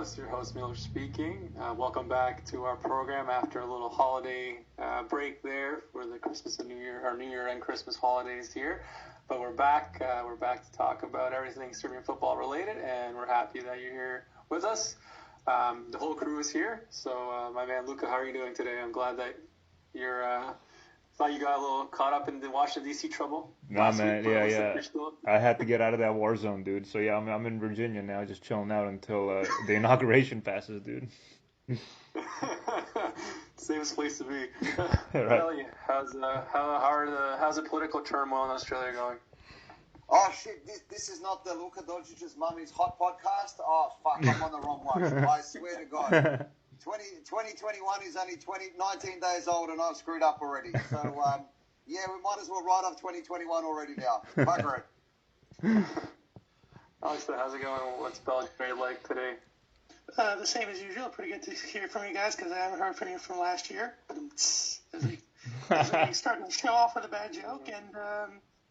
This is your host, Miller speaking. Welcome back to our program after a little holiday break there for the Christmas and New Year, our New Year and Christmas holidays here. But we're back. We're back to talk about everything Serbian football related, and we're happy that you're here with us. The whole crew is here. So, my man Luka, how are you doing today? I'm glad that you're. Thought you got a little caught up in the Washington D.C. trouble. Nah, man, yeah. I had to get out of that war zone, dude. So yeah, I'm in Virginia now, just chilling out until the inauguration passes, dude. Safest place to be. Right. Ellie, how's the political turmoil in Australia going? Oh shit! This is not the Luka Jovic's mummy's hot podcast. Oh fuck! I'm on the wrong one. I swear to God. 2021 is only 19 days old and I've screwed up already. So, yeah, we might as well write off 2021 already now. Bugger it. Alex, how's it going? What's Belgrade like today? The same as usual. Pretty good to hear from you guys because I haven't heard from you from last year. As we starting to show off with a bad joke. And,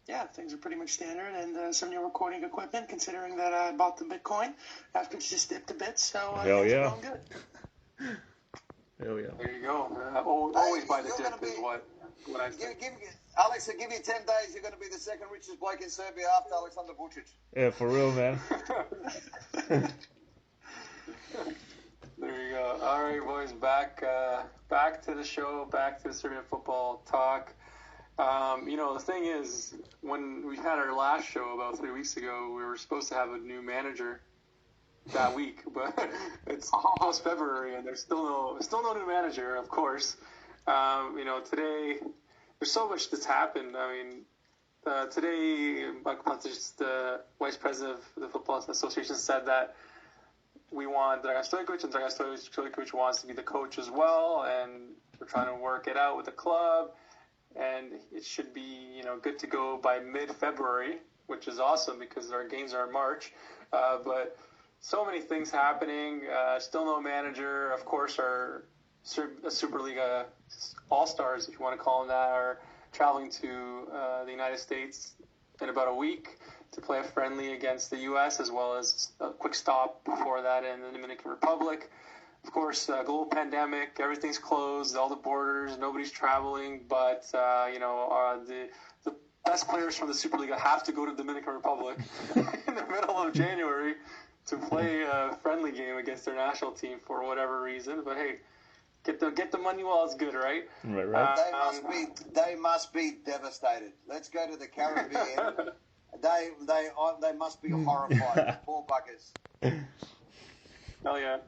yeah, things are pretty much standard. And some new recording equipment considering that I bought the Bitcoin after it's just dipped a bit. So, Hell yeah. Going good. Hell yeah. There you go. Always by the dip is what I think. Alex, I'll give you 10 days. You're going to be the second richest bloke in Serbia after Alexander Vucic. Yeah, for real, man. There you go. All right, boys, back to the show, back to the Serbian football talk. The thing is, when we had our last show about 3 weeks ago, we were supposed to have a new manager that week, but it's almost February and there's still no new manager, of course. Today there's so much that's happened. I mean, today Michael Pontic, the vice president of the Football Association, said that we want Dragan Stojkovic, and Dragan Stojkovic wants to be the coach as well, and we're trying to work it out with the club, and it should be good to go by mid-February, which is awesome because our games are in March, but so many things happening. Still no manager. Of course, our Superliga All-Stars, if you want to call them that, are traveling to the United States in about a week to play a friendly against the U.S., as well as a quick stop before that in the Dominican Republic. Of course, global pandemic, everything's closed, all the borders, nobody's traveling, but, the best players from the Superliga have to go to the Dominican Republic in the middle of January to play a friendly game against their national team for whatever reason. But hey, get the money while it's good, right? Right. They must be devastated. Let's go to the Caribbean. they must be horrified. Poor buggers. Hell yeah.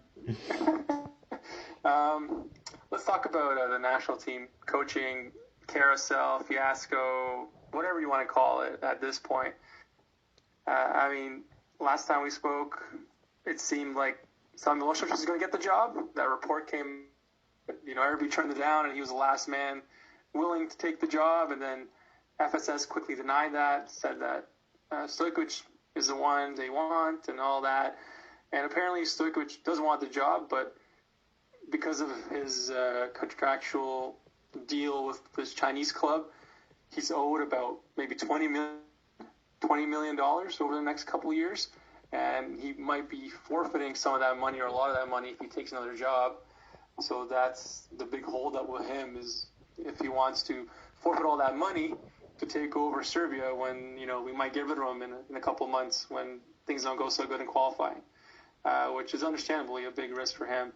Let's talk about the national team coaching carousel, fiasco, whatever you want to call it at this point. Last time we spoke, it seemed like Sam Milosevic was going to get the job. That report came, everybody turned it down, and he was the last man willing to take the job. And then FSS quickly denied that, said that Stojkovic is the one they want and all that. And apparently Stojkovic doesn't want the job, but because of his contractual deal with this Chinese club, he's owed about maybe $20 million over the next couple of years, and he might be forfeiting some of that money or a lot of that money if he takes another job. So that's the big holdup with him, is if he wants to forfeit all that money to take over Serbia when, we might get rid of him in a couple of months when things don't go so good in qualifying, which is understandably a big risk for him.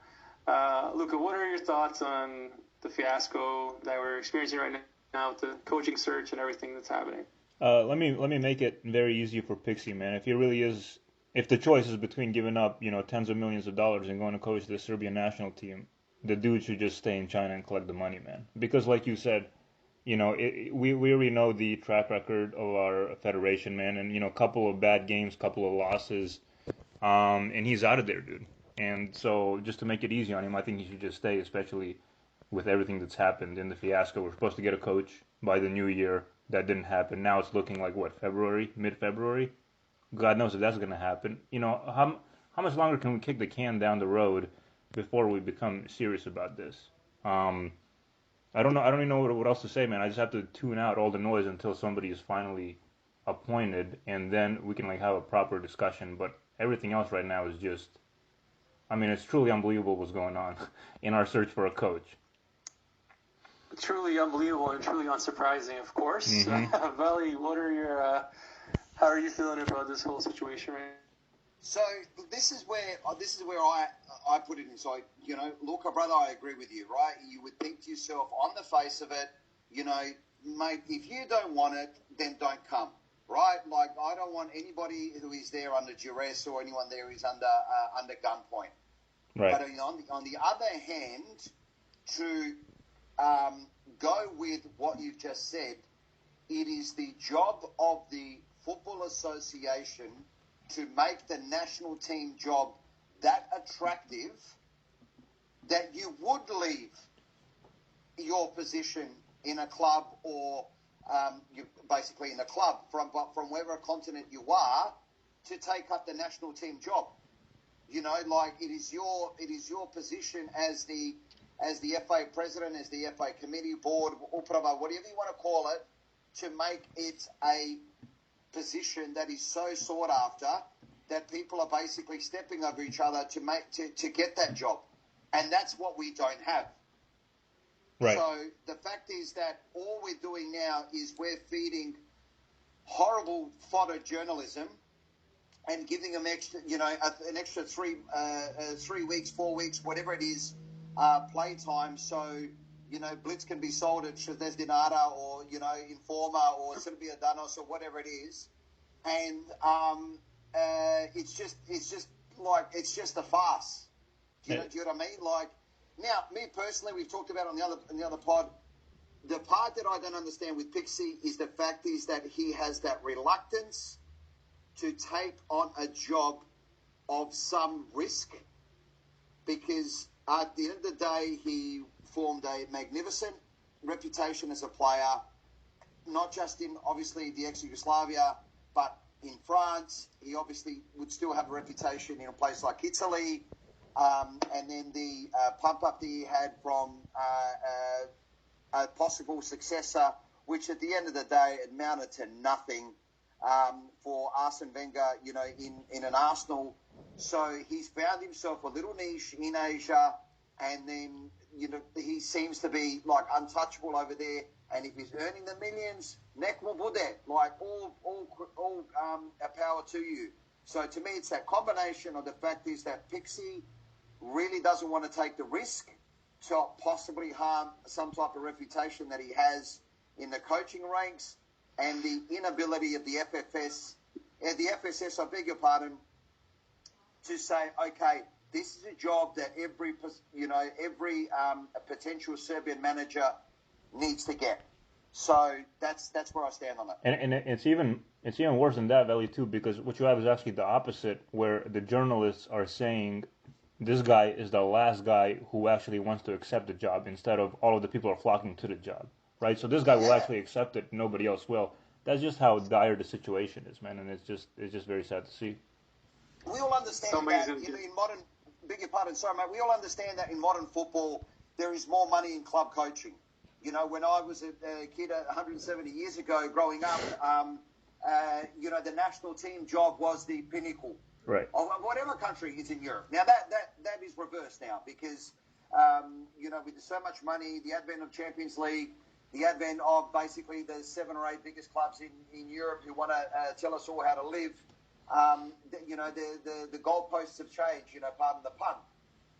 Luka, what are your thoughts on the fiasco that we're experiencing right now with the coaching search and everything that's happening? Let me make it very easy for Pixie, man. If the choice is between giving up, tens of millions of dollars and going to coach the Serbian national team, the dude should just stay in China and collect the money, man. Because like you said, we already know the track record of our federation, man, and a couple of bad games, couple of losses, and he's out of there, dude. And so just to make it easy on him, I think he should just stay, especially with everything that's happened in the fiasco. We're supposed to get a coach by the new year. That didn't happen. Now it's looking like, February, mid-February? God knows if that's going to happen. How much longer can we kick the can down the road before we become serious about this? I don't know. I don't even know what else to say, man. I just have to tune out all the noise until somebody is finally appointed, and then we can have a proper discussion. But everything else right now is just I mean, it's truly unbelievable what's going on in our search for a coach. Truly unbelievable and truly unsurprising, of course. Mm-hmm. Veli, what are your how are you feeling about this whole situation right now? So this is where I put it in. So Luka, brother, I agree with you, right? You would think to yourself, on the face of it, mate, if you don't want it, then don't come, right? Like, I don't want anybody who is there under duress or anyone there is under gunpoint. Right. But on the other hand, to go with what you've just said, it is the job of the Football Association to make the national team job that attractive that you would leave your position in a club or you basically in a club from wherever continent you are to take up the national team job. Like it is your position as the FA president, as the FA committee, board, uprava, whatever you want to call it, to make it a position that is so sought after that people are basically stepping over each other to get that job, and that's what we don't have. Right. So the fact is that all we're doing now is we're feeding horrible fodder journalism and giving them an extra 3 weeks, 4 weeks, whatever it is, playtime. So Blitz can be sold at Shazdezdinara or Informa or Serbia Danos or whatever it is, and it's just a farce. Do you know what I mean? Like, now, me personally, we've talked about on the other pod. The part that I don't understand with Pixie is the fact is that he has that reluctance to take on a job of some risk, because at the end of the day, he formed a magnificent reputation as a player, not just in, obviously, the ex-Yugoslavia, but in France. He obviously would still have a reputation in a place like Italy. And then the pump-up that he had from a possible successor, which at the end of the day amounted to nothing for Arsene Wenger, in an Arsenal. So he's found himself a little niche in Asia, and then, he seems to be, like, untouchable over there. And if he's earning the millions, nek mu bude, like, all power to you. So to me, it's that combination of the fact is that Pixie really doesn't want to take the risk to possibly harm some type of reputation that he has in the coaching ranks, and the inability of the FSS, I beg your pardon, to say, okay, this is a job that every potential Serbian manager needs to get. So that's where I stand on it. And it's even worse than that, Veli, too, because what you have is actually the opposite, where the journalists are saying this guy is the last guy who actually wants to accept the job, instead of all of the people are flocking to the job, right? So this guy will actually accept it, nobody else will. That's just how dire the situation is, man, and it's just very sad to see. We all understand that in modern, beg your pardon, sorry, mate, we all understand that in modern football there is more money in club coaching. When I was a kid 170 years ago growing up, the national team job was the pinnacle. Right. Of whatever country is in Europe. Now that is reversed now, because with so much money, the advent of Champions League, the advent of basically the 7 or 8 biggest clubs in Europe who want to tell us all how to live, the goalposts have changed. Pardon the pun.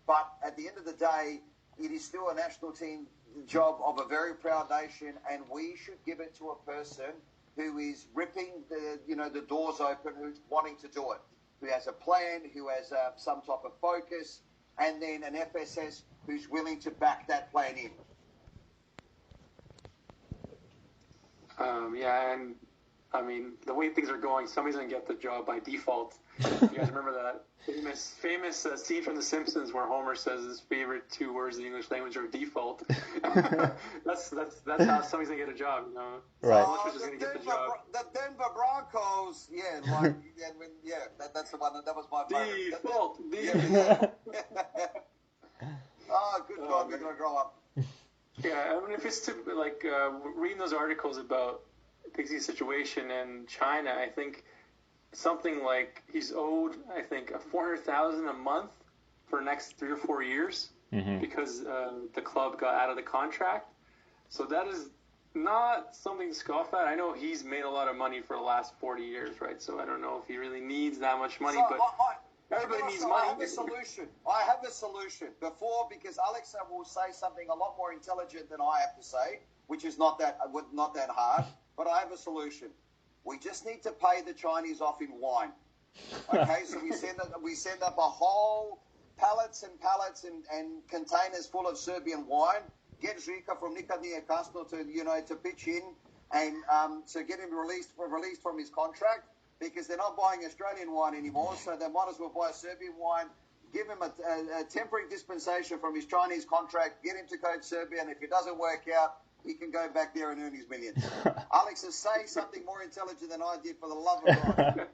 But at the end of the day, it is still a national team job of a very proud nation, and we should give it to a person who is ripping the doors open, who's wanting to do it, who has a plan, who has some type of focus, and then an FSS who's willing to back that plan in. And I mean, the way things are going, somebody's going to get the job by default. You guys remember that famous scene from The Simpsons where Homer says his favorite 2 words in the English language are default? that's how somebody's going to get a job, Right. Someone just going to get the job. The Denver Broncos, that's the one. That was my favorite. Default. Oh, good God, we're going to grow up. Yeah, I mean, if it's reading those articles about Pixie's situation in China, I think something like he's owed, $400,000 a month for the next 3 or 4 years Mm-hmm. because the club got out of the contract. So that is not something to scoff at. I know he's made a lot of money for the last 40 years, right? So I don't know if he really needs that much money, but everybody needs money. I have a solution. Because Alex will say something a lot more intelligent than I have to say, which is not that hard. But I have a solution. We just need to pay the Chinese off in wine. Okay, so we send up a whole pallets and pallets and containers full of Serbian wine. Get Zrika from Nikadnije Kasno to pitch in and to get him released from his contract, because they're not buying Australian wine anymore, so they might as well buy Serbian wine. Give him a temporary dispensation from his Chinese contract. Get him to coach Serbia, and if it doesn't work out, he can go back there and earn his millions. Alex is saying something more intelligent than I did, for the love of God.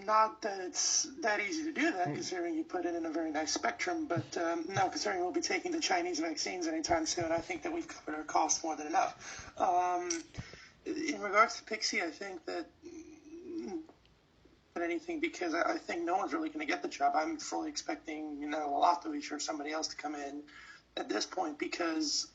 Not that it's that easy to do that, considering you put it in a very nice spectrum, but no, considering we'll be taking the Chinese vaccines anytime soon, I think that we've covered our costs more than enough. In regards to Pixie, I think that anything, because I think no one's really going to get the job. I'm fully expecting, Lotovic or somebody else to come in at this point, because,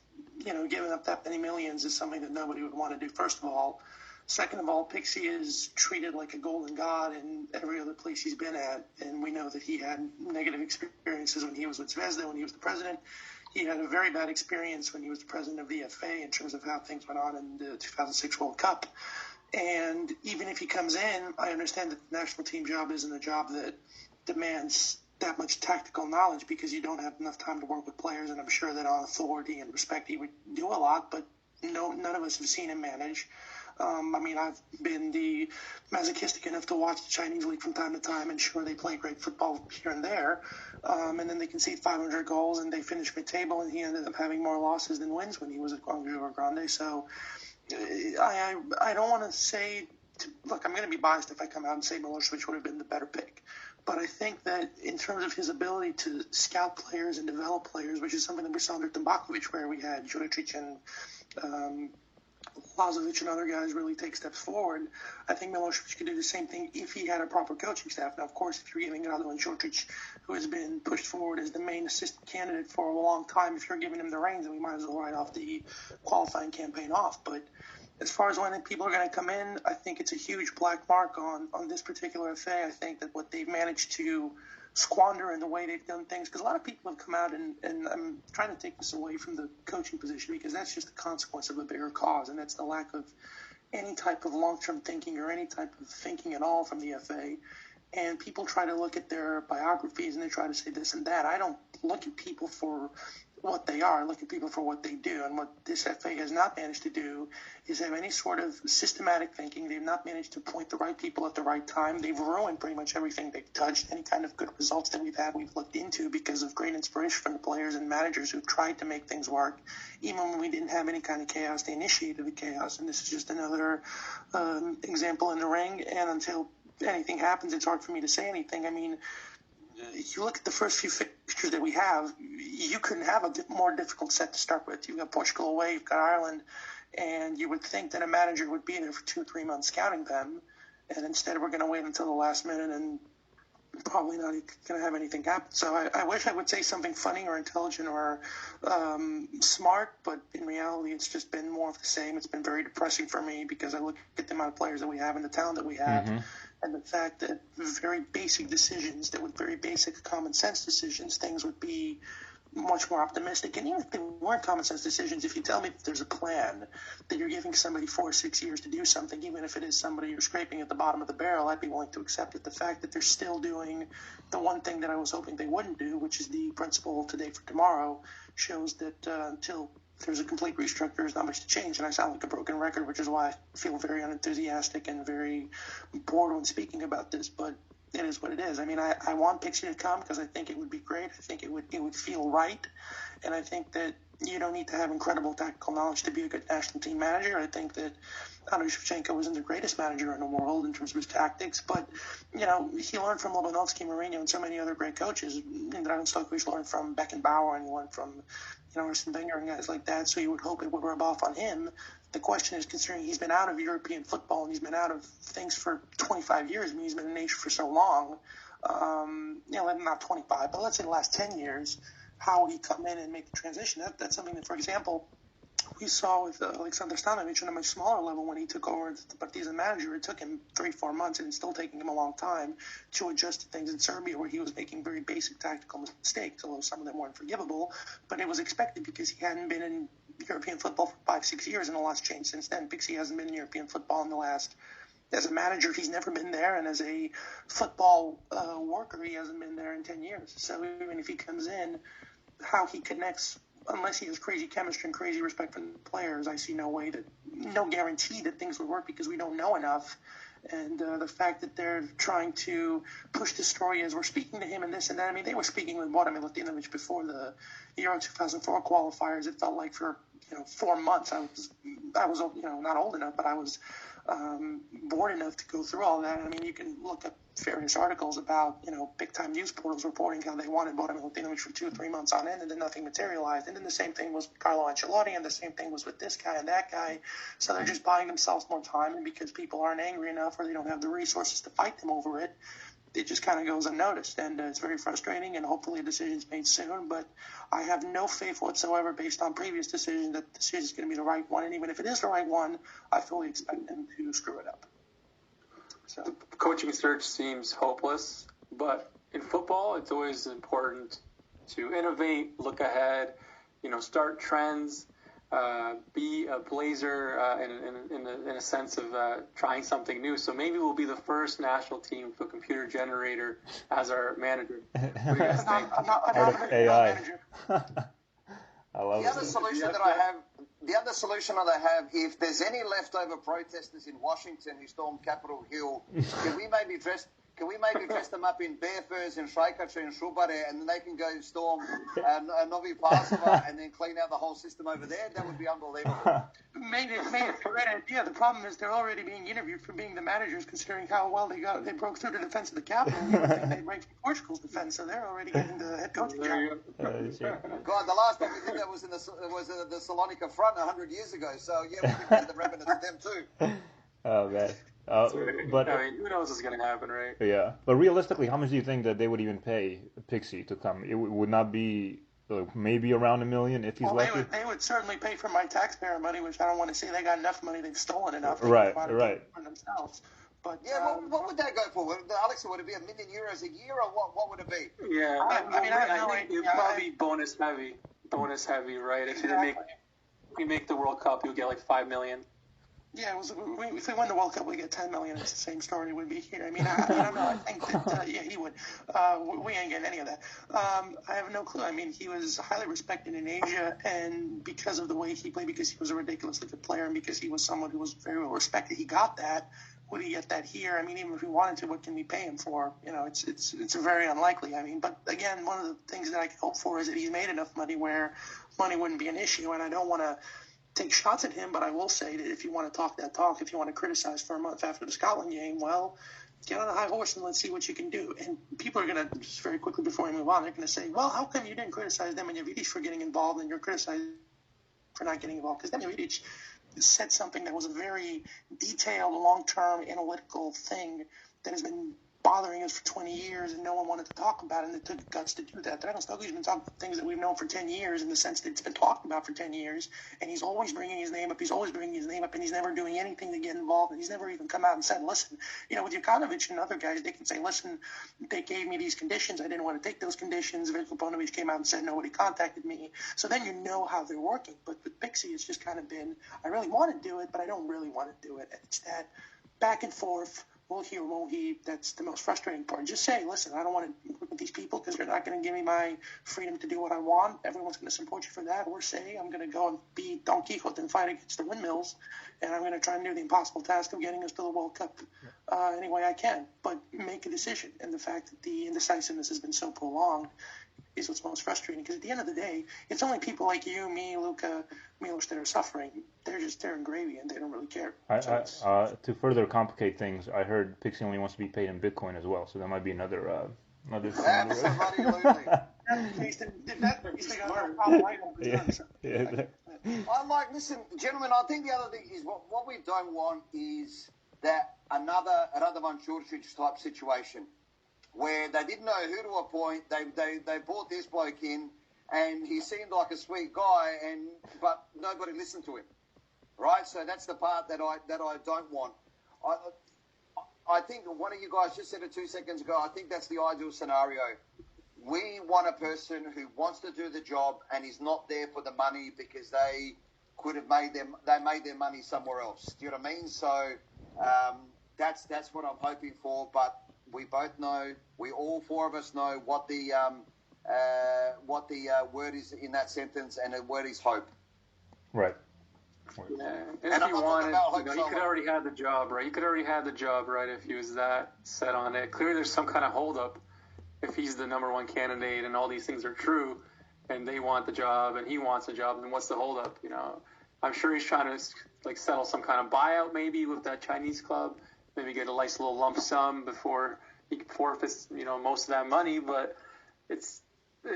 giving up that many millions is something that nobody would want to do, first of all. Second of all, Pixie is treated like a golden god in every other place he's been at, and we know that he had negative experiences when he was with Zvezda, when he was the president. He had a very bad experience when he was the president of the FA in terms of how things went on in the 2006 World Cup. And even if he comes in, I understand that the national team job isn't a job that demands that much tactical knowledge, because you don't have enough time to work with players, and I'm sure that on authority and respect he would do a lot, but none of us have seen him manage. I've been the masochistic enough to watch the Chinese league from time to time, and sure, they play great football here and there, and then they concede 500 goals and they finish mid-table, and he ended up having more losses than wins when he was at Guangzhou or Grande. So I don't want to say, look, I'm going to be biased if I come out and say Milosevic would have been the better pick. But I think that in terms of his ability to scout players and develop players, which is something that we saw under Tumbakovic, where we had Juricic and Lazovic and other guys really take steps forward, I think Milosevic could do the same thing if he had a proper coaching staff. Now, of course, if you're giving Radovan Juricic, who has been pushed forward as the main assistant candidate for a long time, if you're giving him the reins, then we might as well write off the qualifying campaign off. But as far as when people are going to come in, I think it's a huge black mark on this particular FA. I think that what they've managed to squander in the way they've done things, because a lot of people have come out, and I'm trying to take this away from the coaching position, because that's just a consequence of a bigger cause, and that's the lack of any type of long-term thinking or any type of thinking at all from the FA. And people try to look at their biographies and they try to say this and that. I don't look at people for what they are. I look at people for what they do. And what this FA has not managed to do is have any sort of systematic thinking. They've not managed to appoint the right people at the right time. They've ruined pretty much everything they've touched. Any kind of good results that we've had, we've looked into because of great inspiration from the players and managers who've tried to make things work. Even when we didn't have any kind of chaos, they initiated the chaos. And this is just another example in the ring. And until anything happens, it's hard for me to say anything. I mean, you look at the first few fixtures that we have, you couldn't have a more difficult set to start with. You've got Portugal away, you've got Ireland, and you would think that a manager would be there for 2-3 months scouting them, and instead we're going to wait until the last minute and probably not going to have anything happen. So I wish I would say something funny or intelligent or smart, but in reality it's just been more of the same. It's been very depressing for me because I look at the amount of players that we have and the talent that we have, and the fact that very basic decisions, that with very basic common sense decisions, things would be much more optimistic. And even if they weren't common sense decisions, if you tell me that there's a plan, that you're giving somebody 4 or 6 years to do something, even if it is somebody you're scraping at the bottom of the barrel, I'd be willing to accept it. The fact that they're still doing the one thing that I was hoping they wouldn't do, which is the principle today for tomorrow, shows that until there's a complete restructure, there's not much to change. And I sound like a broken record, which is why I feel very unenthusiastic and very bored when speaking about this. But it is what it is. I mean, I want Pixie to come because I think it would be great. I think it would feel right. And I think that you don't need to have incredible tactical knowledge to be a good national team manager. I think that Andriy Shevchenko isn't the greatest manager in the world in terms of his tactics, but, he learned from Lobanovsky, Mourinho, and so many other great coaches. And Dragan Stojkovic learned from Beckenbauer, and he learned from, Arsene Wenger and guys like that, so you would hope it would rub off on him. The question is, considering he's been out of European football and he's been out of things for 25 years, I mean, he's been in Asia for so long, not 25, but let's say the last 10 years, how he come in and make the transition. That's something that, for example, we saw with Aleksandar Stanovic on a much smaller level when he took over the Partizan manager. It took him 3-4 months, and it's still taking him a long time to adjust to things in Serbia, where he was making very basic tactical mistakes, although some of them weren't forgivable. But it was expected because he hadn't been in European football for 5-6 years, and a lot's changed since then. Pixie hasn't been in European football in the last. As a manager, he's never been there, and as a football worker, he hasn't been there in 10 years. So even if he comes in, how he connects, unless he has crazy chemistry and crazy respect for the players, I see no guarantee that things would work because we don't know enough. And the fact that they're trying to push the story as we're speaking to him and this and that. I mean, they were speaking with Boran Milutinovic before the Euro 2004 qualifiers. It felt like for 4 months. I was not old enough, but I was bored enough to go through all that. I mean, you can look up various articles about, big-time news portals reporting how they wanted Boran Milutinovic for 2-3 months on end, and then nothing materialized. And then the same thing was with Carlo Ancelotti, and the same thing was with this guy and that guy. So they're just buying themselves more time, and because people aren't angry enough or they don't have the resources to fight them over it, it just kind of goes unnoticed, and it's very frustrating, and hopefully a decision's made soon. But I have no faith whatsoever, based on previous decisions, that the decision is going to be the right one. And even if it is the right one, I fully expect them to screw it up. So the coaching search seems hopeless, but in football, it's always important to innovate, look ahead, start trends, be a blazer in a sense of trying something new. So maybe we'll be the first national team with a computer generator as our manager. What do you guys think? I'm not AI. manager. I love The other solution that I have, if there's any leftover protesters in Washington who stormed Capitol Hill, can we maybe dress them up in bear furs and Shrikacha and Shubare, and then they can go storm Novi Pasova and then clean out the whole system over there? That would be unbelievable. Made it a great idea. The problem is they're already being interviewed for being the managers, considering how well they broke through the defense of the Capitol. You would think they'd break through Portugal's defense, so they're already getting the head coaching job. God, the last time we did that was in the Salonika front 100 years ago. So yeah, we can get the remnants of them too. Oh man. But I mean, who knows what's going to happen, right? Yeah, but realistically, how much do you think that they would even pay Pixie to come? It would not be maybe around $1 million if he's lucky. They would certainly pay for my taxpayer money, which I don't want to say they got enough money. They've stolen enough. Right. For themselves. But yeah, what would that go for? Alex, would it be €1 million a year, or what would it be? Yeah, I think it'd probably bonus heavy, right? If you make the World Cup, you'll get like $5 million. Yeah, if we win the World Cup, we get $10 million. It's the same story it would be here. I mean, I don't know. I think that he would. We ain't getting any of that. I have no clue. I mean, he was highly respected in Asia, and because of the way he played, because he was a ridiculously good player, and because he was someone who was very well respected, he got that. Would he get that here? I mean, even if we wanted to, what can we pay him for? It's very unlikely. I mean, but again, one of the things that I can hope for is that he's made enough money where money wouldn't be an issue, and I don't want to take shots at him, but I will say that if you want to talk that talk, if you want to criticize for a month after the Scotland game, well, get on a high horse and let's see what you can do. And people are going to, just very quickly before we move on, they're going to say, well, how come you didn't criticize Nemanja Vidic for getting involved and you're criticized for not getting involved? Because Nemanja Vidic said something that was a very detailed, long-term, analytical thing that has been bothering us for 20 years and no one wanted to talk about it, and it took guts to do that. Dragan Stoković's been talking about things that we've known for 10 years in the sense that it's been talked about for 10 years, and he's always bringing his name up, and he's never doing anything to get involved, and he's never even come out and said, listen, with Jokanovic and other guys, they can say, listen, they gave me these conditions, I didn't want to take those conditions, Veljko Paunović came out and said, nobody contacted me, so then you know how they're working. But with Pixie, it's just kind of been, I really want to do it, but I don't really want to do it. It's that back and forth, will he or won't he? That's the most frustrating part. Just say, listen, I don't want to work with these people because they're not going to give me my freedom to do what I want. Everyone's going to support you for that. Or say, I'm going to go and be Don Quixote and fight against the windmills, and I'm going to try and do the impossible task of getting us to the World Cup any way I can. But make a decision. And the fact that the indecisiveness has been so prolonged is what's most frustrating, because at the end of the day, it's only people like you, me, Luka, Milos that are suffering. They're in gravy and they don't really care. To further complicate things, I heard Pixie only wants to be paid in Bitcoin as well, so that might be another. Absolutely. Listen, gentlemen, I think the other thing is what we don't want is that another Radovan Đurđić type situation. where they didn't know who to appoint. They brought this bloke in, and he seemed like a sweet guy, but nobody listened to him, right? So that's the part that I don't want. I think one of you guys just said it 2 seconds ago. I think that's the ideal scenario. We want a person who wants to do the job and is not there for the money because they could have made their money somewhere else. Do you know what I mean? So that's what I'm hoping for. But we both know, all four of us know what the word is in that sentence, and the word is hope. Right. Yeah. And if he wanted, he could already have the job, right? He could already have the job, right, if he was that set on it. Clearly there's some kind of holdup if he's the number one candidate and all these things are true and they want the job and he wants the job, then what's the holdup, you know? I'm sure he's trying to, like, settle some kind of buyout maybe with that Chinese club, maybe get a nice little lump sum before he forfeits, you know, most of that money. But if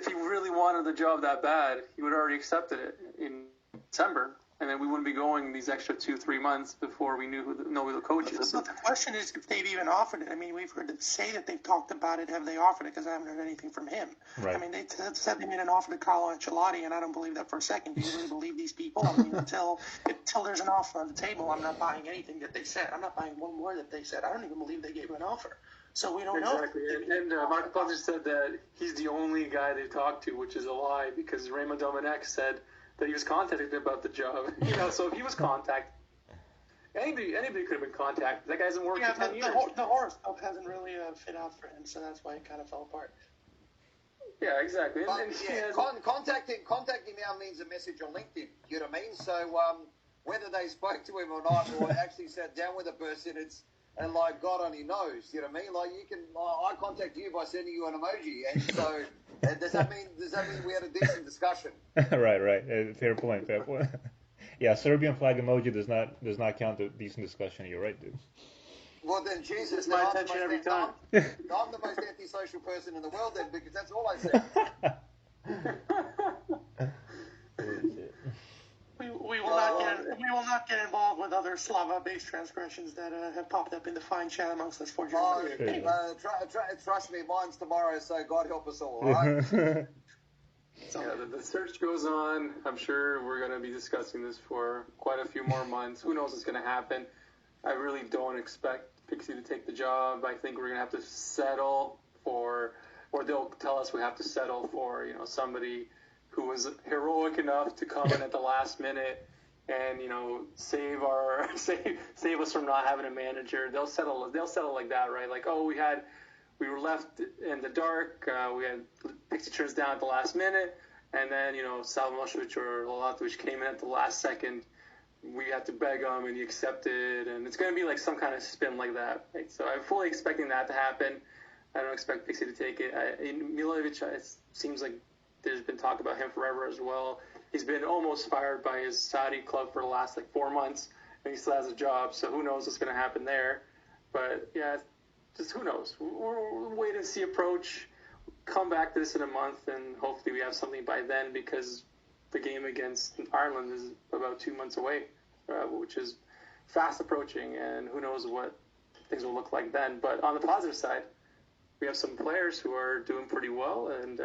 he really wanted the job that bad, he would have already accepted it in December. And then we wouldn't be going these extra 2-3 months before we know who the coach is. So the question is if they've even offered it. I mean, we've heard them say that they've talked about it. Have they offered it? Because I haven't heard anything from him. Right. I mean, they said they made an offer to Carlo Ancelotti, and I don't believe that for a second. Do you really believe these people? I mean, until there's an offer on the table, I'm not buying anything that they said. I'm not buying one word that they said. I don't even believe they gave an offer. So we don't know. Exactly. And Marco Pazzi said that he's the only guy they talked to, which is a lie, because Raymond Domenech said that he was contacted about the job. You know, so if he was contacted, anybody could have been contacted. That guy hasn't worked for 10 years. The horoscope hasn't really fit out for him, so that's why it kind of fell apart. Yeah, exactly. Contacting now means a message on LinkedIn. You know what I mean? So whether they spoke to him or not, or actually sat down with a person, and like God only knows. You know what I mean? Like I contact you by sending you an emoji, and so. Does that mean we had a decent discussion? Right. Fair point. Yeah, Serbian flag emoji does not count a decent discussion. You're right, dude. Well, then, Jesus, it's my attention every time. I'm the most antisocial person in the world, then, because that's all I said. We will not get involved with other Slava-based transgressions that have popped up in the fine chat amongst us four Germans. Trust me, mine's tomorrow, so God help us all right? So, yeah, the search goes on. I'm sure we're going to be discussing this for quite a few more months. Who knows what's going to happen? I really don't expect Pixie to take the job. I think we're going to have to settle for, or they'll tell us we have to settle for, you know, somebody who was heroic enough to come in at the last minute and, you know, save us from not having a manager. They'll settle like that, right? Like, oh, we were left in the dark. We had Pixie turns down at the last minute, and then, you know, Sal Milosevic or Lalatovic came in at the last second. We had to beg him, and he accepted, and it's going to be like some kind of spin like that. Right? So I'm fully expecting that to happen. I don't expect Pixie to take it. Milosevic, it seems like there's been talk about him forever as well. He's been almost fired by his Saudi club for the last 4 months, and he still has a job. So who knows what's going to happen there? But yeah, just who knows? We'll wait and see approach. Come back to this in a month, and hopefully we have something by then, because the game against Ireland is about 2 months away, which is fast approaching, and who knows what things will look like then. But on the positive side, we have some players who are doing pretty well, and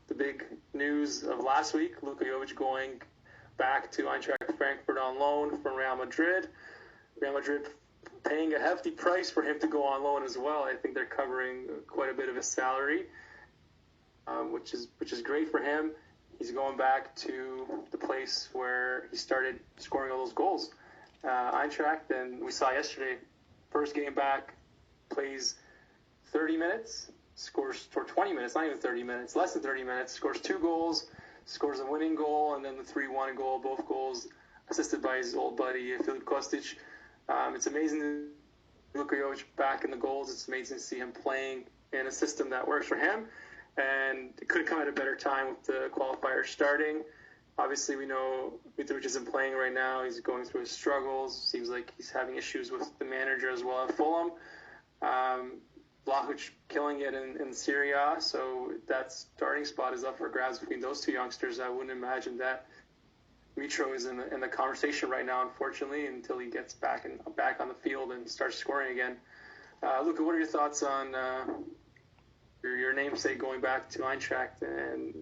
the big news of last week, Luka Jovic going back to Eintracht Frankfurt on loan from Real Madrid. Real Madrid paying a hefty price for him to go on loan as well. I think they're covering quite a bit of his salary, which is great for him. He's going back to the place where he started scoring all those goals, Eintracht. And we saw yesterday, first game back, plays 30 minutes, scores for 20 minutes, not even 30 minutes, less than 30 minutes, scores 2 goals, scores a winning goal, and then the 3-1 goal, both goals assisted by his old buddy, Filip Kostic. It's amazing to see Luka Jovic back in the goals. It's amazing to see him playing in a system that works for him. And it could come at a better time with the qualifiers starting. Obviously, we know Mitrovic isn't playing right now. He's going through his struggles. Seems like he's having issues with the manager as well at Fulham. Vlahovic killing it in Serie A, so that starting spot is up for grabs between those two youngsters. I wouldn't imagine that Mitro is in the conversation right now, unfortunately, until he gets back on the field and starts scoring again. Luka, what are your thoughts on your namesake going back to Eintracht and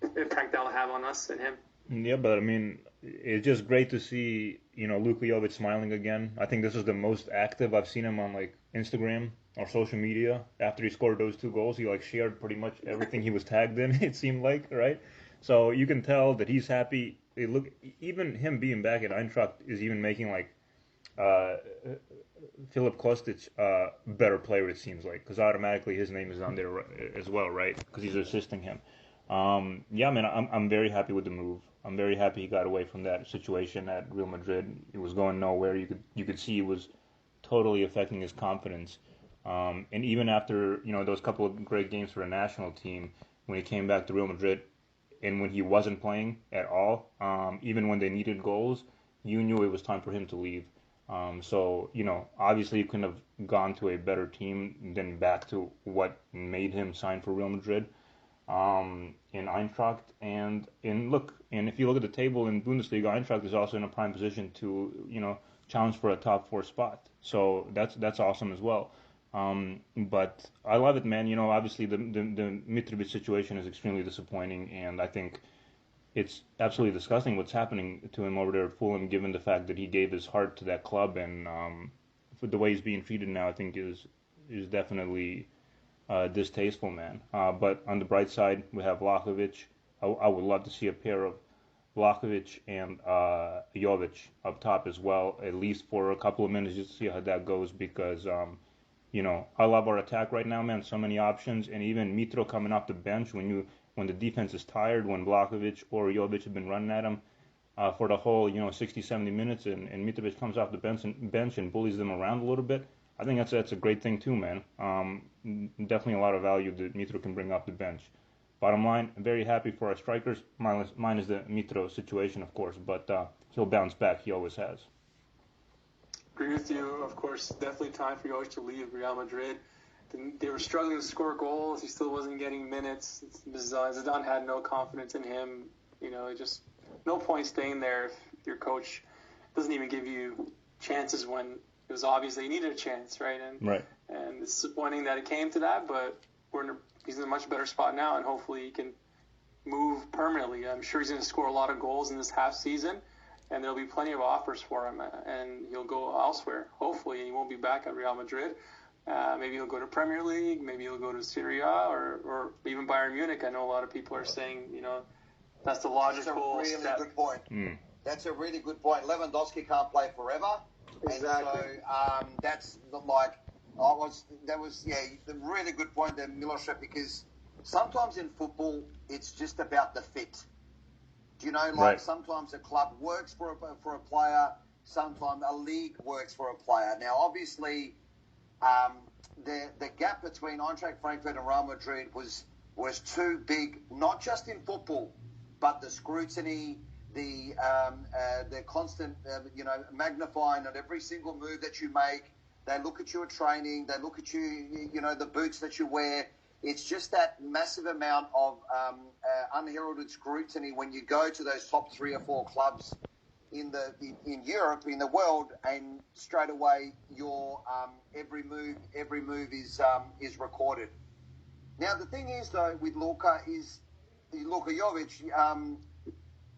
the impact that'll have on us and him. Yeah, but I mean, it's just great to see, Luka Jovic smiling again. I think this is the most active I've seen him on like Instagram or social media. After he scored those 2 goals, he like shared pretty much everything he was tagged in, it seemed like, right? So you can tell that he's happy. Even him being back at Eintracht is even making like Filip Kostic better player, it seems like, because automatically his name is on there as well, right? Because he's assisting him. Yeah, man, I'm very happy with the move. I'm very happy he got away from that situation at Real Madrid. It was going nowhere. You could see it was totally affecting his confidence. And even after those couple of great games for the national team, when he came back to Real Madrid, and when he wasn't playing at all, even when they needed goals, you knew it was time for him to leave. So obviously he couldn't have gone to a better team than back to what made him sign for Real Madrid. In Eintracht, and if you look at the table in Bundesliga, Eintracht is also in a prime position to challenge for a top 4 spot. So that's awesome as well. But I love it, man. Obviously the Mitrovic situation is extremely disappointing, and I think it's absolutely disgusting what's happening to him over there at Fulham, given the fact that he gave his heart to that club, and for the way he's being treated now, I think is definitely distasteful, man. But on the bright side, we have Vlahovic. I would love to see a pair of Vlahovic and Yovic up top as well, at least for a couple of minutes, just to see how that goes, because I love our attack right now, man. So many options, and even Mitro coming off the bench when the defense is tired, when Vlahovic or Jovic have been running at him for the whole 60, 70 minutes, and Mitrovic comes off the bench and bullies them around a little bit. I think that's a great thing too, man. Definitely a lot of value that Mitro can bring off the bench. Bottom line, I'm very happy for our strikers. Mine is the Mitro situation, of course, but he'll bounce back. He always has. Agree with you. Of course, definitely time for Yovic to leave Real Madrid. They were struggling to score goals. He still wasn't getting minutes. Zidane had no confidence in him. Just no point staying there if your coach doesn't even give you chances when it was obvious that he needed a chance, right? And it's disappointing that it came to that, but he's in a much better spot now, and hopefully he can move permanently. I'm sure he's going to score a lot of goals in this half season, and there'll be plenty of offers for him, and he'll go elsewhere. Hopefully he won't be back at Real Madrid. Maybe he'll go to Premier League, maybe he'll go to Serie A, or even Bayern Munich. I know a lot of people are saying, that's the logical That's a really step. good point. That's a really good point. Lewandowski can't play forever. Exactly. And so that's like the really good point there, Miloša, because sometimes in football it's just about the fit. Do you know, Right. Sometimes a club works for a player, sometimes a league works for a player. Now, obviously, the gap between Eintracht Frankfurt and Real Madrid was too big, not just in football, but the scrutiny, the constant, magnifying on every single move that you make. They look at you at training. They look at you, the boots that you wear. It's just that massive amount of unheralded scrutiny when you go to those top 3 or 4 clubs in Europe, in the world, and straight away your every move is recorded. Now the thing is though with Luka Jovic.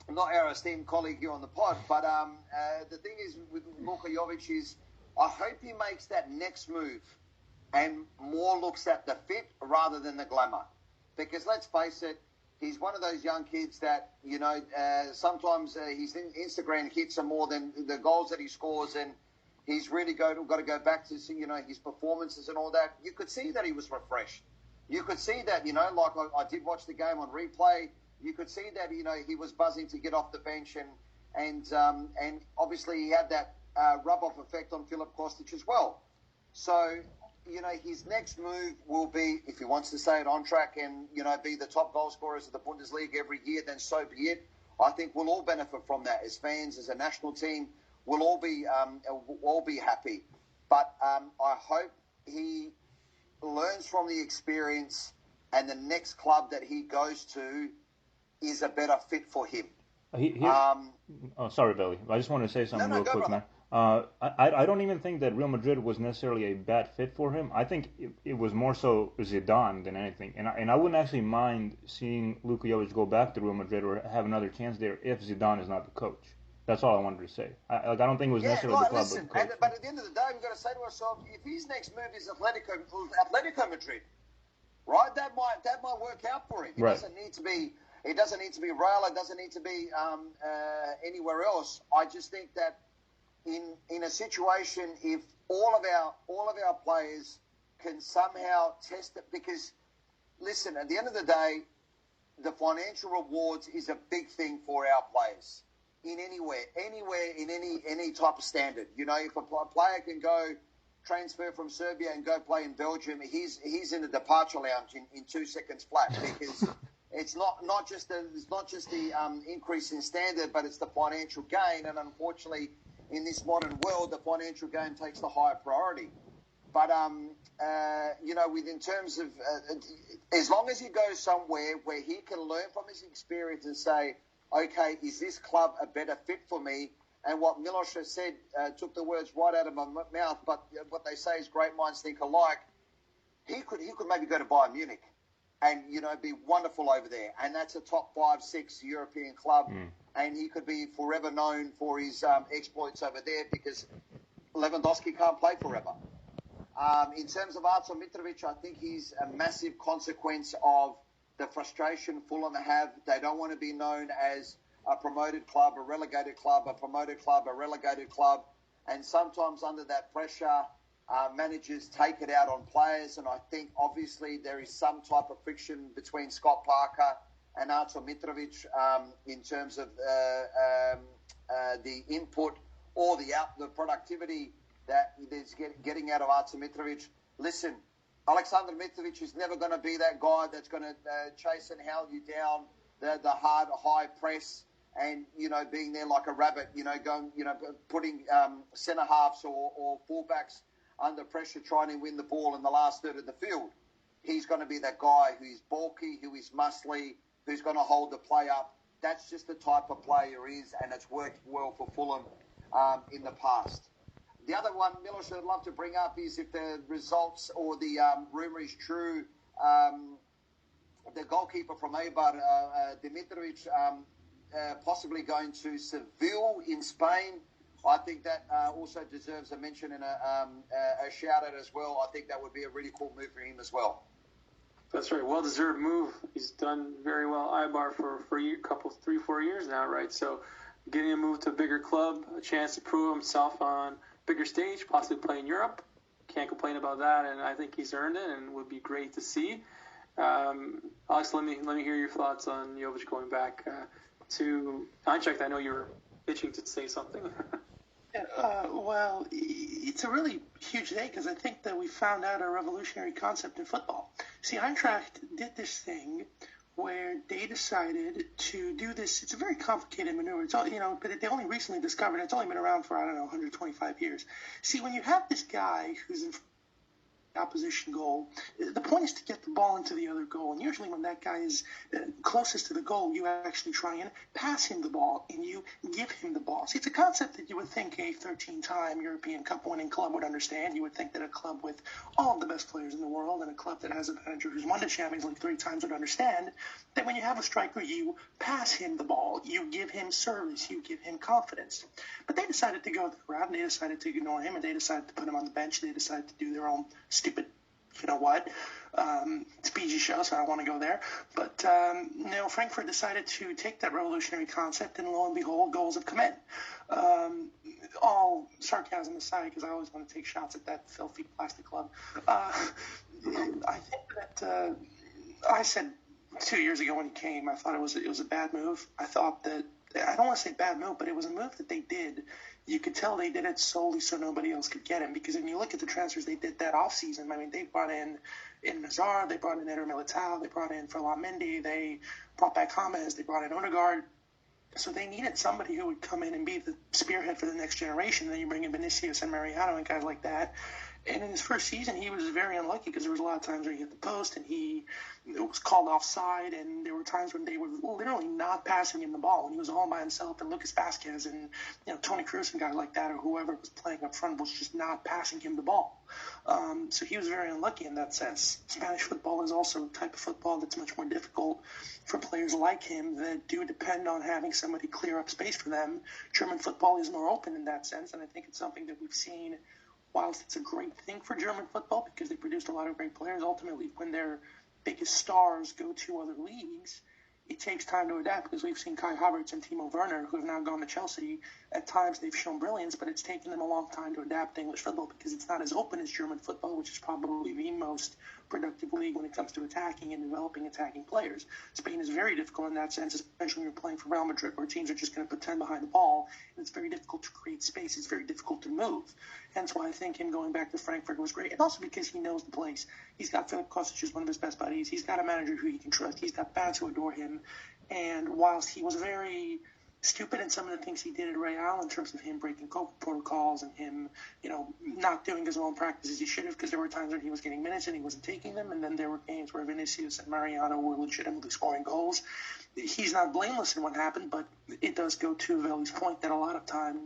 Not our esteemed colleague here on the pod, but the thing is with Luka Jovic is I hope he makes that next move and more looks at the fit rather than the glamour. Because let's face it, he's one of those young kids that, sometimes his Instagram hits are more than the goals that he scores, and he's really got to go back to his performances and all that. You could see that he was refreshed. You could see that, I did watch the game on replay. You could see that, he was buzzing to get off the bench, and obviously he had that rub-off effect on Filip Kostic as well. So, his next move will be, if he wants to stay on track and, be the top goal scorers of the Bundesliga every year, then so be it. I think we'll all benefit from that as fans, as a national team. We'll all be happy. But I hope he learns from the experience, and the next club that he goes to is a better fit for him. Sorry, Billy. I just want to say something real quick, brother. man. I don't even think that Real Madrid was necessarily a bad fit for him. I think it was more so Zidane than anything. And I wouldn't actually mind seeing Luka Jovic go back to Real Madrid or have another chance there if Zidane is not the coach. That's all I wanted to say. I don't think it was necessarily the club. Listen, but at the end of the day, we've got to say to ourselves, if his next move is Atletico Madrid, right? That might work out for him. It doesn't need to be. It doesn't need to be Real. It doesn't need to be anywhere else. I just think that in a situation, if all of our players can somehow test it, because listen, at the end of the day, the financial rewards is a big thing for our players in anywhere, in any type of standard. You know, if a player can go transfer from Serbia and go play in Belgium, he's in the departure lounge in 2 seconds flat, because it's not just the increase in standard, but it's the financial gain. And unfortunately, in this modern world, the financial gain takes the higher priority. But you know, in terms of as long as he goes somewhere where he can learn from his experience and say, okay, is this club a better fit for me? And what Milos has said took the words right out of my mouth, but what they say is great minds think alike. He could maybe go to Bayern Munich and, you know, be wonderful over there. And that's a top 5-6 European club. And he could be forever known for his exploits over there, because Lewandowski can't play forever. In terms of Artur Mitrovic, I think he's a massive consequence of the frustration Fulham have. They don't want to be known as a promoted club, a relegated club, a promoted club, a relegated club. And sometimes under that pressure, managers take it out on players. And I think obviously there is some type of friction between Scott Parker and Artur Mitrovic in terms of the input or the productivity that is getting out of Artur Mitrovic. Listen, Aleksandar Mitrovic is never going to be that guy that's going to chase and hound you down, the hard, high press, and, you know, being there like a rabbit, you know, going, you know, putting centre halves or fullbacks under pressure trying to win the ball in the last third of the field. He's going to be that guy who is bulky, who is muscly, who's going to hold the play up. That's just the type of player he is, and it's worked well for Fulham in the past. The other one, Milos, I'd love to bring up is if the results or the rumour is true, the goalkeeper from Eibar, Dimitrovic, possibly going to Seville in Spain. I think that also deserves a mention and a shout-out as well. I think that would be a really cool move for him as well. That's right. Well-deserved move. He's done very well Eibar for a couple, 3-4 years now, right? So getting a move to a bigger club, a chance to prove himself on bigger stage, possibly play in Europe. Can't complain about that, and I think he's earned it, and would be great to see. Alex, let me hear your thoughts on Yovic going back to Eintracht. I know you were itching to say something. Well, it's a really huge day because I think that we found out a revolutionary concept in football. See, Eintracht did this thing where they decided to do this. It's a very complicated maneuver. It's all, you know, but they only recently discovered it. It's only been around for, 125 years. See, when you have this guy who's in opposition goal, the point is to get the ball into the other goal, and usually when that guy is closest to the goal, you actually try and pass him the ball and you give him the ball. See, it's a concept that you would think a 13-time European Cup winning club would understand. You would think that a club with all of the best players in the world and a club that has a manager who's won the Champions League 3 times would understand that when you have a striker, you pass him the ball, you give him service, you give him confidence. But they decided to go the route, and they decided to ignore him, and they decided to put him on the bench. They decided to do their own stupid, you know what, it's a PG show, so I don't want to go there. But, Frankfurt decided to take that revolutionary concept, and lo and behold, goals have come in. All sarcasm aside, because I always want to take shots at that filthy plastic club. I think that I said 2 years ago when he came, I thought it was a bad move. I thought that, I don't want to say bad move, but it was a move that they did. You could tell they did it solely so nobody else could get him, because when you look at the transfers they did that offseason, I mean, they brought in Nazar, they brought in Eder Militao, they brought in Ferland Mendy, they brought back James, they brought in Odegaard. So they needed somebody who would come in and be the spearhead for the next generation. Then you bring in Vinicius and Mariano and guys like that. And in his first season, he was very unlucky because there was a lot of times where he hit the post and he was called offside, and there were times when they were literally not passing him the ball when he was all by himself, and Lucas Vasquez and Tony Cruz and guys like that, or whoever was playing up front, was just not passing him the ball. So he was very unlucky in that sense. Spanish football is also a type of football that's much more difficult for players like him that do depend on having somebody clear up space for them. German football is more open in that sense, and I think it's something that we've seen. Whilst it's a great thing for German football because they produced a lot of great players, ultimately when their biggest stars go to other leagues, it takes time to adapt because we've seen Kai Havertz and Timo Werner, who have now gone to Chelsea. At times they've shown brilliance, but it's taken them a long time to adapt to English football because it's not as open as German football, which is probably the most productive league when it comes to attacking and developing attacking players. Spain is very difficult in that sense, especially when you're playing for Real Madrid, where teams are just going to pretend behind the ball, and it's very difficult to create space. It's very difficult to move. Hence why I think him going back to Frankfurt was great, and also because he knows the place. He's got Filip Kostic, who's one of his best buddies. He's got a manager who he can trust. He's got fans who adore him. And whilst he was very stupid in some of the things he did at Real in terms of him breaking COVID protocols and him, not doing as well in practice as he should have, because there were times when he was getting minutes and he wasn't taking them, and then there were games where Vinicius and Mariano were legitimately scoring goals. He's not blameless in what happened, but it does go to Veli's point that a lot of time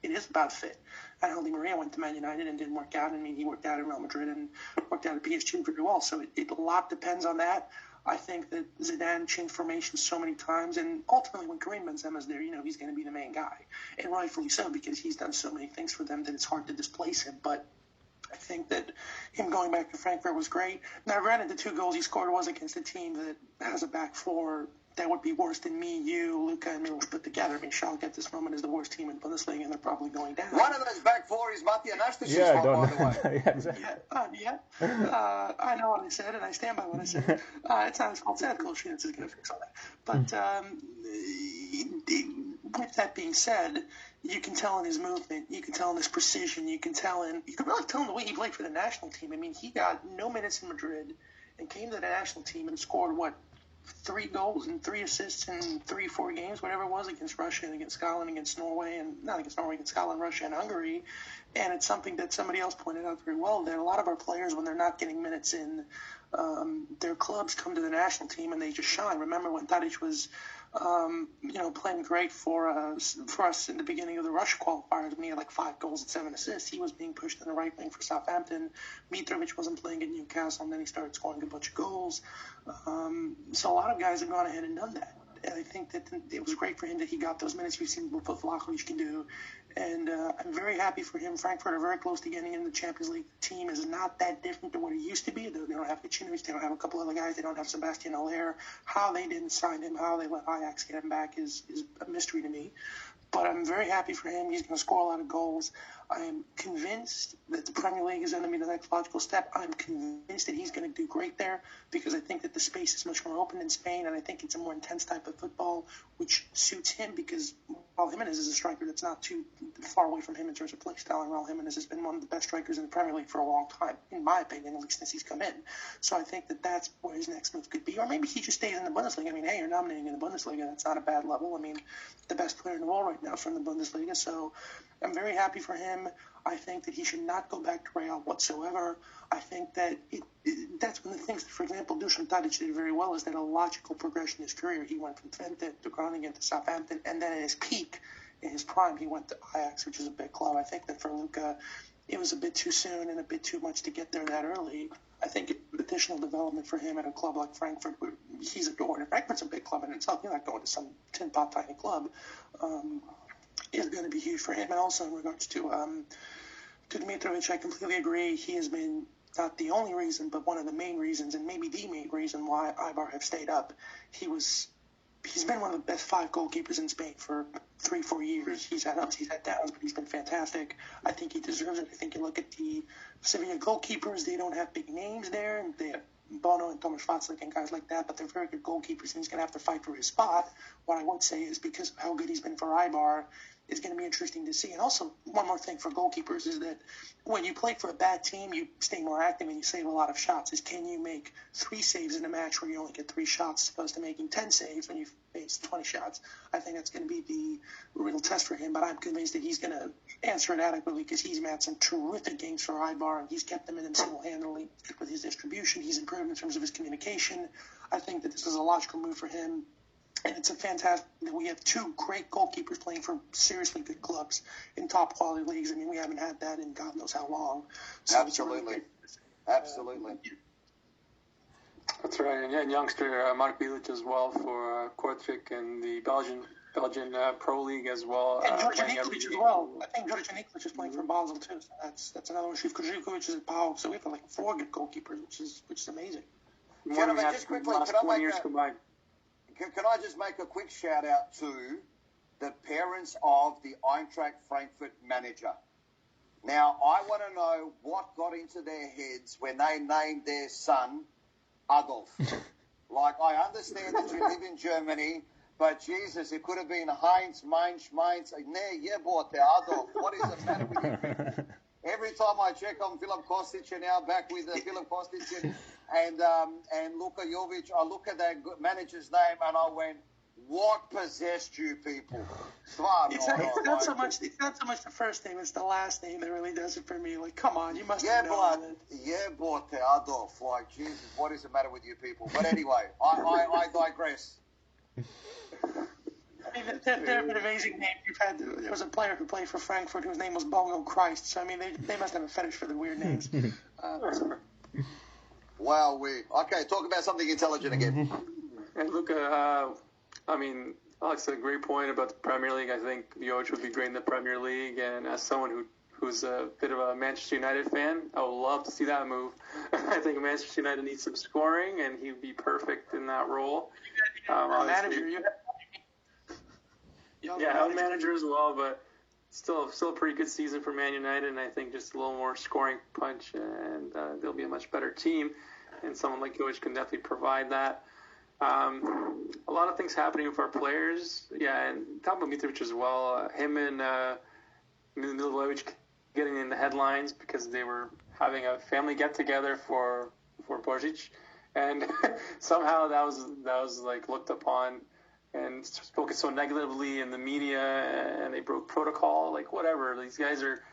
it is about fit. And Di Maria went to Man United and didn't work out. I mean, he worked out at Real Madrid and worked out at PSG very well. So a lot depends on that. I think that Zidane changed formations so many times, and ultimately when Karim Benzema's there, he's going to be the main guy, and rightfully so because he's done so many things for them that it's hard to displace him. But I think that him going back to Frankfurt was great. Now, granted, the 2 goals he scored was against a team that has a back four that would be worse than me, you, Luka, and Milos put together. I mean, Schalke at this moment is the worst team in Bundesliga, and they're probably going down. One of those back four is Matija Nastasić's Yeah, fault, by the way. yeah, exactly. I know what I said, and I stand by what I said. It's not his fault. Sad Coach Phoenix is going to fix all that. But with that being said, you can tell in his movement, you can tell in his precision, you can really tell in the way he played for the national team. I mean, he got no minutes in Madrid and came to the national team and scored, 3 goals and 3 assists in 3-4 games, whatever it was, against Russia and against Scotland, against Norway, and not against Norway, against Scotland, Russia, and Hungary. And it's something that somebody else pointed out very well, that a lot of our players, when they're not getting minutes in their clubs, come to the national team and they just shine. Remember when Tadic was playing great for us in the beginning of the Russia qualifiers when he had 5 goals and 7 assists. He was being pushed in the right wing for Southampton. Mitrovic wasn't playing at Newcastle, and then he started scoring a bunch of goals. So a lot of guys have gone ahead and done that. And I think that it was great for him that he got those minutes. We've seen what Vlahovic can do. And I'm very happy for him. Frankfurt are very close to getting in the Champions League. The team is not that different than what it used to be. They don't have Icinovic. They don't have a couple other guys. They don't have Sebastian Haller. How they didn't sign him, how they let Ajax get him back is a mystery to me. But I'm very happy for him. He's going to score a lot of goals. I am convinced that the Premier League is going to be the next logical step. I'm convinced that he's going to do great there because I think that the space is much more open in Spain, and I think it's a more intense type of football, which suits him because Raul Jimenez is a striker that's not too far away from him in terms of play style, and Raul Jimenez has been one of the best strikers in the Premier League for a long time, in my opinion, at least since he's come in. So I think that that's where his next move could be. Or maybe he just stays in the Bundesliga. I mean, hey, you're nominating in the Bundesliga. That's not a bad level. I mean, the best player in the world right now from the Bundesliga. So I'm very happy for him. I think that he should not go back to Real whatsoever. I think that that's one of the things that, for example, Dusan Tadic did very well is that a logical progression in his career. He went from Twente to Groningen to Southampton, and then at his peak, in his prime, he went to Ajax, which is a big club. I think that for Luka, it was a bit too soon and a bit too much to get there that early. I think additional development for him at a club like Frankfurt, where he's adored. And Frankfurt's a big club in itself. You're not going to some tin pot tiny club. Is going to be huge for him. And also in regards to Mitrovic, I completely agree. He has been not the only reason, but one of the main reasons, and maybe the main reason why Eibar have stayed up. He's been one of the best 5 goalkeepers in Spain for 3-4 years. He's had ups, he's had downs, but he's been fantastic. I think he deserves it. I think you look at the Sevilla goalkeepers, they don't have big names there. They have Bono and Tomas Václavic and guys like that, but they're very good goalkeepers, and he's going to have to fight for his spot. What I would say is because of how good he's been for Eibar, is going to be interesting to see. And also, one more thing for goalkeepers is that when you play for a bad team, you stay more active and you save a lot of shots. Is can you make 3 saves in a match where you only get 3 shots as opposed to making 10 saves when you face 20 shots? I think that's going to be the real test for him, but I'm convinced that he's going to answer it adequately because he's had some terrific games for Ibar, and he's kept them in them single-handedly with his distribution. He's improved in terms of his communication. I think that this is a logical move for him. And it's a fantastic that we have 2 great goalkeepers playing for seriously good clubs in top quality leagues. I mean, we haven't had that in God knows how long. So Absolutely. Absolutely. That's right. And youngster Mark Bilic as well for Kortrijk and the Belgian Pro League as well. And George Nikolic as well. I think George Nikolic is playing for Basel too. So that's another one. Živkovic is at Pau. So we have like 4 good goalkeepers, which is amazing. Gentlemen, just quickly, can I just make a quick shout out to the parents of the Eintracht Frankfurt manager? Now, I want to know what got into their heads when they named their son Adolf. Like, I understand that you live in Germany, but Jesus, it could have been Heinz, Mainz. Nee, jebote, Adolf. What is the matter with you? Every time I check on Philip Kostic, and now back with Philip Kostic and Luka Jovic, I look at that manager's name and I went, what possessed you people? It's not so much the first name, it's the last name that really does it for me. Like, come on, you must have known it. But Adolf, like, Jesus, what is the matter with you people? But anyway, I digress. I mean, they're an amazing name. There was a player who played for Frankfurt whose name was Bongo Christ. So, I mean, they must have a fetish for the weird names. Wow, okay, talk about something intelligent again. And Luka, I mean, Alex had a great point about the Premier League. I think Yovic would be great in the Premier League, and as someone who's a bit of a Manchester United fan, I would love to see that move. I think Manchester United needs some scoring, and he'd be perfect in that role. I'm a manager as well, but still a pretty good season for Man United, and I think just a little more scoring punch, and they'll be a much better team, and someone like Yovic can definitely provide that. A lot of things happening with our players, and talking about Mitrovic as well. Him and Milojevic getting in the headlines because they were having a family get-together for Božić, and somehow that was like looked upon and spoken so negatively in the media, and they broke protocol. Like, whatever, these guys they're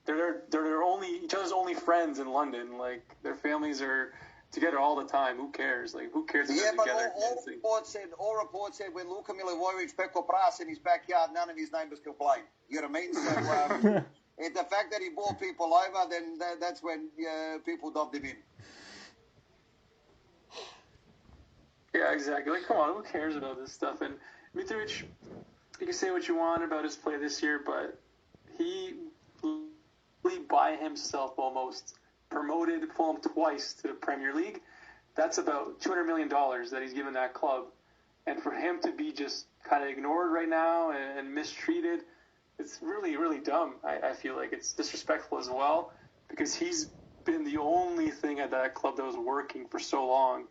each other's only friends in London. Like, their families are together all the time. Who cares? Like, who cares if they're together? All reports said when Luka Milivojevic pekao pras in his backyard, none of his neighbours complained. You know what I mean? So the fact that he brought people over, then that's when people dobbed him in. Yeah, exactly. Like, come on, who cares about this stuff? And Mitrovic, you can say what you want about his play this year, but he by himself almost promoted Fulham twice to the Premier League. That's about $200 million that he's given that club. And for him to be just kind of ignored right now and mistreated, it's really, really dumb. I feel like it's disrespectful as well, because he's been the only thing at that club that was working for so long.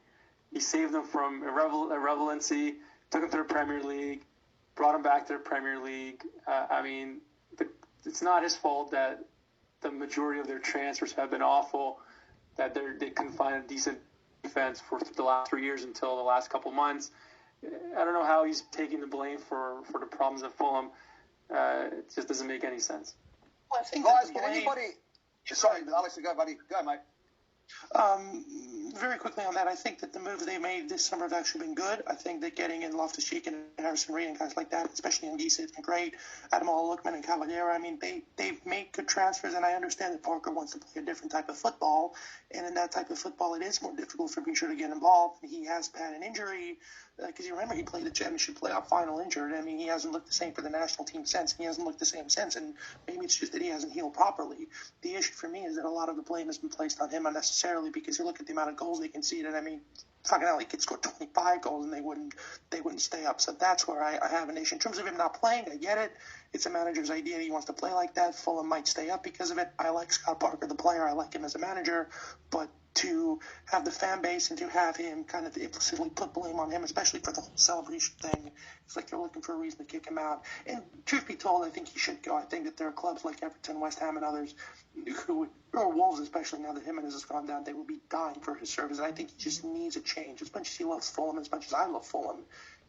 He saved them from irrelevancy, took them to the Premier League, brought them back to the Premier League. I mean, it's not his fault that the majority of their transfers have been awful, that they couldn't find a decent defense for the last 3 years until the last couple months. I don't know how he's taking the blame for the problems at Fulham. It just doesn't make any sense. Well, I think guys, can anybody... Sorry, Alex, go, buddy. Go, mate. Very quickly on that, I think that the moves they made this summer have actually been good. I think that getting in Loftus-Cheek and Harrison Reed and guys like that, especially in Giese, has been great. Adamola Lookman and Cavaliero, I mean, they've made good transfers, and I understand that Parker wants to play a different type of football, and in that type of football, it is more difficult for Boucher to get involved. He has had an injury, because you remember he played the championship playoff final injured. I mean, he hasn't looked the same for the national team since, and he hasn't looked the same since, and maybe it's just that he hasn't healed properly. The issue for me is that a lot of the blame has been placed on him unnecessarily, because you look at the amount of goals they conceded. I mean, fucking hell, he could score 25 goals and they wouldn't stay up. So that's where I have an issue. In terms of him not playing, I get it. It's a manager's idea. He wants to play like that. Fulham might stay up because of it. I like Scott Parker, the player. I like him as a manager. But to have the fan base and to have him kind of implicitly put blame on him, especially for the whole celebration thing. It's like they're looking for a reason to kick him out. And truth be told, I think he should go. I think that there are clubs like Everton, West Ham, and others who would, or Wolves especially, now that Jimenez has gone down, they would be dying for his service. And I think he just needs a change. As much as he loves Fulham, as much as I love Fulham,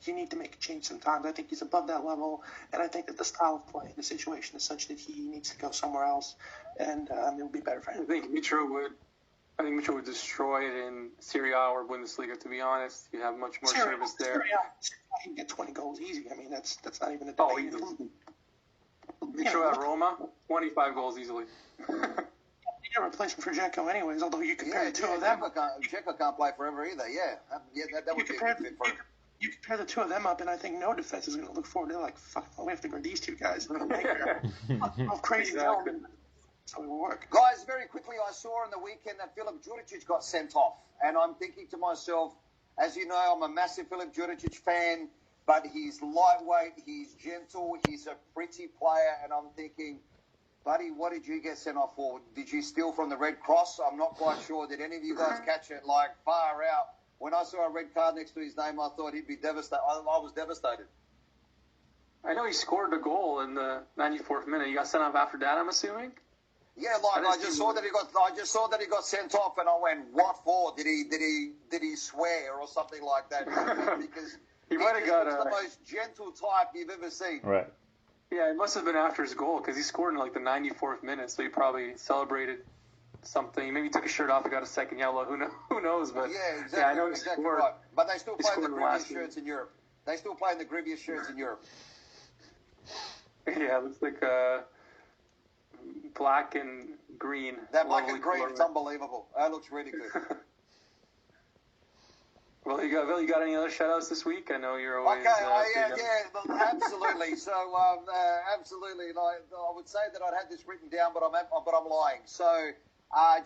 you need to make a change sometimes. I think he's above that level, and I think that the style of play, the situation is such that he needs to go somewhere else, and it will be better for him. I think Mitro would destroy it in Serie A or Bundesliga, to be honest. You have much more service there. Serie A, he can get 20 goals easy. I mean, that's not even a debate. Mitro at Roma, 25 goals easily. You got a replacement for Dzeko anyways, although you compare the two of them. Dzeko can't play forever either, that would be a good fit for him. You compare the two of them up, and I think no defense is going to look forward. They're like, fuck, we have to guard these two guys. How crazy exactly. That's how it will work. Guys, very quickly, I saw on the weekend that Filip Juricic got sent off, and I'm thinking to myself, as you know, I'm a massive Filip Juricic fan, but he's lightweight, he's gentle, he's a pretty player, and I'm thinking, buddy, what did you get sent off for? Did you steal from the Red Cross? I'm not quite sure. Did any of you guys catch it, like, far out? When I saw a red card next to his name, I thought he'd be devastated. I was devastated. I know he scored a goal in the 94th minute. He got sent off after that, I'm assuming? Yeah, I just saw that he got sent off, and I went, "What for? Did he swear or something like that?" Because he might have got the most gentle type you've ever seen. Right. Yeah, it must have been after his goal because he scored in like the 94th minute, so he probably celebrated something. Maybe he took his shirt off and got a second yellow. Who knows? But yeah, exactly. Yeah, I know he exactly scored. Right. But they still play in the gribbiest shirts in Europe. They still play in the gribbiest shirts in Europe. Yeah, it looks like black and green. That black and green is unbelievable. That looks really good. Well, you got any other shout-outs this week? I know you're always... Okay, absolutely. So, absolutely. I would say that I'd had this written down, but I'm lying. So,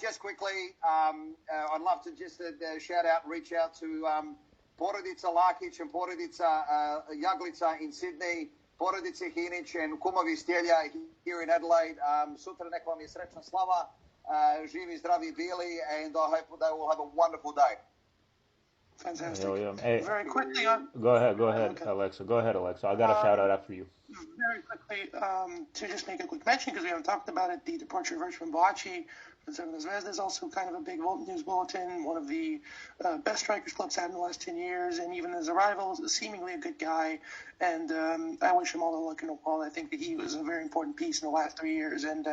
just quickly, I'd love to just shout out and reach out to Porodica Lakic and Porodica Jaglica in Sydney, Porodica Hinic and kumovi Stjelja here in Adelaide. Sutra nek vam je srećna slava, živi, zdravi, bili, and I hope they will have a wonderful day. Fantastic. Yeah. Hey, very quickly. Go ahead, okay. Alexa. Go ahead, Alexa. I got a shout out after you. Very quickly, to just make a quick mention, because we haven't talked about it, the departure of Richmond Boachi from Crvena Zvezda is also kind of a big news bulletin. One of the best strikers club's had in the last 10 years, and even his arrival is seemingly a good guy. And I wish him all the luck in the world. I think that he was a very important piece in the last 3 years, and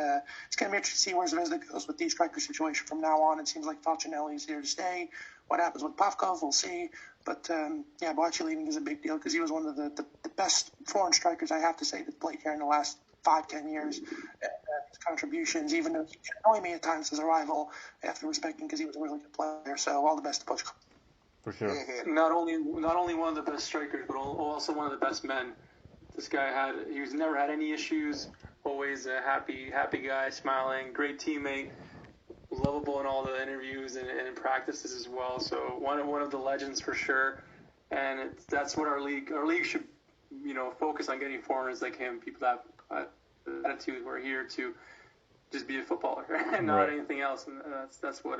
it's going to be interesting to see where Zvezda goes with the striker situation from now on. It seems like Falcinelli is here to stay. What happens with Pavkov, we'll see. But, Boachi leaving is a big deal because he was one of the best foreign strikers, I have to say, that played here in the last 5-10 years. His contributions, even though he can annoy me at times, his arrival, I have to respect him because he was a really good player. So all the best to Boachi. For sure. Not only one of the best strikers, but also one of the best men. This guy he's never had any issues. Always a happy guy, smiling, great teammate. Lovable in all the interviews and in practices as well. So one of the legends for sure. And that's what our league should, focus on, getting foreigners like him, people that have attitude, who are here to just be a footballer and not anything else. And that's what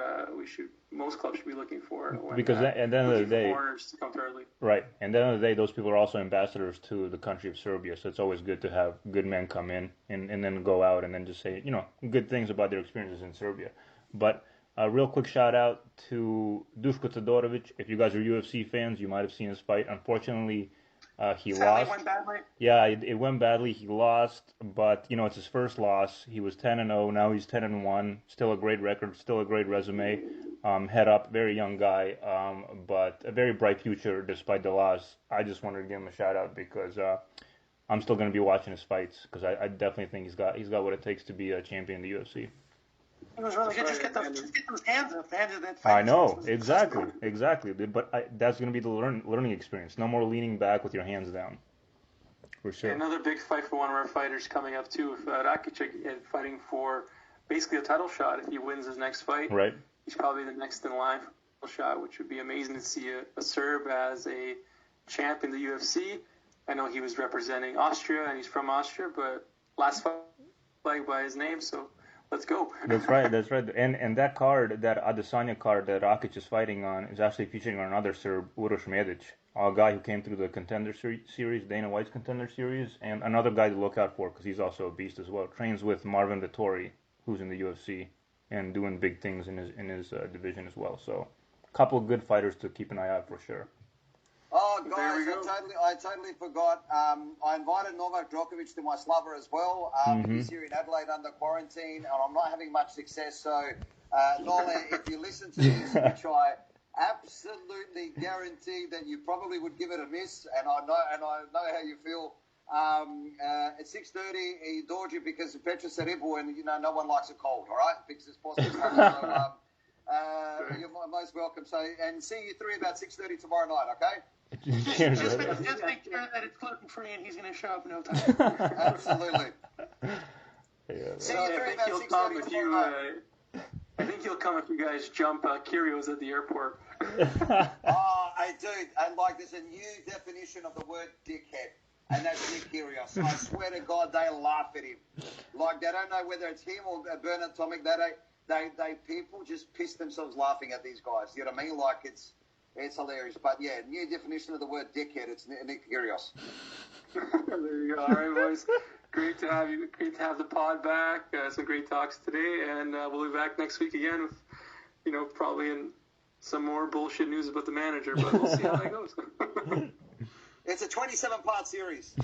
most clubs should be looking for. Because at the end of the day, foreigners to come to our league. Right. And at the end of the day, those people are also ambassadors to the country of Serbia. So it's always good to have good men come in and then go out and then just say, good things about their experiences in Serbia. But a real quick shout out to Duško Todorović. If you guys are UFC fans, you might have seen his fight. Unfortunately, he lost. It went badly. Yeah, it went badly. He lost, but it's his first loss. He was 10-0. Now he's 10-1. Still a great record. Still a great resume. Head up, very young guy, but a very bright future despite the loss. I just wanted to give him a shout out because I'm still going to be watching his fights because I definitely think he's got what it takes to be a champion in the UFC. It was really good. Just get those hands up, man. I know, exactly. But that's going to be the learning experience. No more leaning back with your hands down. For sure. Another big fight for one of our fighters coming up too. If Rakic fighting for basically a title shot if he wins his next fight. Right. He's probably the next in line for a title shot, which would be amazing to see a Serb as a champ in the UFC. I know he was representing Austria and he's from Austria, but last fight by his name, so Let's go. That's right. And that card, that Adesanya card that Rakic is fighting on, is actually featuring another Serb, Uroš Medic, a guy who came through the Contender Series, Dana White's Contender Series, and another guy to look out for because he's also a beast as well. Trains with Marvin Vettori, who's in the UFC and doing big things in his division as well. So, a couple of good fighters to keep an eye out for sure. Oh, guys, I totally forgot. I invited Novak Djokovic to my slumber as well. He's here in Adelaide under quarantine, and I'm not having much success. So, Nola, if you listen to this, which I absolutely guarantee that you probably would give it a miss, and I know how you feel. At 6:30, he adored you because of Petra Seribu, and no one likes a cold. All right, because it's possible. So, you're most welcome. So, and see you three about 6:30 tomorrow night. Okay. Just make sure that it's gluten free and he's going to show up in no time. Absolutely. See you three about 6:30 tomorrow night. I think he'll come if you guys jump Kyrios at the airport. I do. And there's a new definition of the word dickhead, and that's Nick Kyrgios. I swear to God, they laugh at him. They don't know whether it's him or Bernard Tomic. They people just piss themselves laughing at these guys. You know what I mean? It's hilarious. But yeah, new definition of the word dickhead. It's Nick Kyrgios. There you go. All right, boys. Great to have you. Great to have the pod back. Some great talks today, and we'll be back next week again with, probably in some more bullshit news about the manager. But we'll see how that goes. It's a 27-part series.